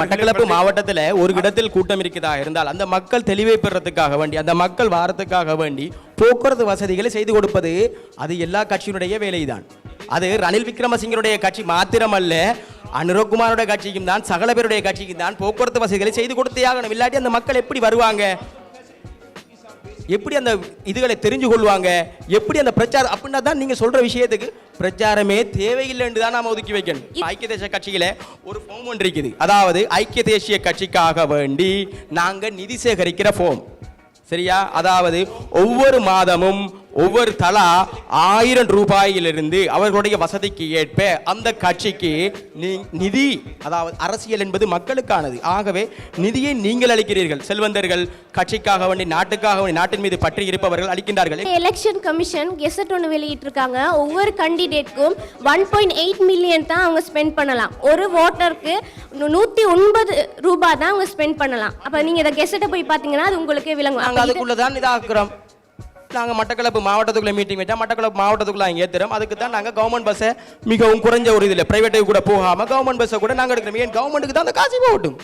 மட்டக்களப்பு மாவட்டத்தில் ஒரு இடத்தில் கூட்டம் இருக்கிறதா இருந்தால் அந்த மக்கள் தெளிவை பெறறதுக்காக வேண்டி அந்த மக்கள் வாரத்துக்காக வேண்டி போக்குவரத்து வசதிகளை செய்து கொடுப்பது அது எல்லா கட்சியினுடைய வேலைதான். அது ரணில் விக்ரமசிங்கனுடைய கட்சி மாத்திரமல்ல, அனுரகுமாரோட கட்சிக்கும் தான், சகல பேருடைய கட்சிக்கும் தான் போக்குவரத்து வசதிகளை செய்து கொடுத்தே ஆகணும். இல்லாட்டி அந்த மக்கள் எப்படி வருவாங்க, எப்படி அந்த இதுகளை தெரிஞ்சு கொள்வாங்க, எப்படி அந்த பிரச்சாரம் அப்படின்னா தான் நீங்க சொல்ற விஷயத்துக்கு பிரச்சாரமே தேவையில்லைன்னு தான் நாம ஒதுக்கி வைக்கணும். ஐக்கிய தேசிய கட்சியில ஒரு ஃபார்ம் ஒன்று இருக்குது, அதாவது ஐக்கிய தேசிய கட்சிக்காக வேண்டி நாங்க நிதி சேகரிக்கிற ஃபார்ம், சரியா? அதாவது ஒவ்வொரு மாதமும் ஒவ்வொரு தலா 1000 ரூபாயிலிருந்து அவர்களுடைய வசதிக்கு ஏற்ப அந்த கட்சிக்கு நிதி, அதாவது அரசியல் என்பது மக்களுக்கானது. ஆகவே நிதியை நீங்கள் அளிக்கிறீர்கள். செல்வந்தர்கள் கட்சிக்காக வேண்டி நாட்டுக்காக வேண்டி நாட்டின் மீது பற்றி இருப்பவர்கள் அளிக்கின்றார்கள். எலெக்ஷன் கமிஷன் கெசட் ஒன்று வெளியிட்டிருக்காங்க. ஒவ்வொரு கேண்டிடேட்க்கும் 1.8 மில்லியன் தான் அவங்க ஸ்பெண்ட் பண்ணலாம். ஒரு ஓட்டருக்கு 109 ரூபாய் தான் அவங்க ஸ்பெண்ட் பண்ணலாம். அப்போ நீங்கள் இதை கெசட்டை போய் பார்த்தீங்கன்னா அது உங்களுக்கு விளங்கும். நாங்கள் அதுக்குள்ளே தான் இதாக்குறோம். நாங்கள் மட்டக்களப்பு மாவட்டத்துக்குள்ளே மீட்டிங் வச்சா மட்டக்களப்பு மாவட்டத்துக்குள்ளே அங்கே ஏற்றுறோம். அதுக்கு தான் நாங்கள் கவர்மெண்ட் பஸ்ஸை மிகவும் குறைஞ்ச ஒரு இதில் ப்ரைவேட்டுக்கு கூட போகாமல் கவர்மெண்ட் பஸ்ஸை கூட நாங்கள் எடுக்கிறோம். ஏன் கவர்மெண்ட்டுக்கு தான் அந்த காசு போகட்டும்.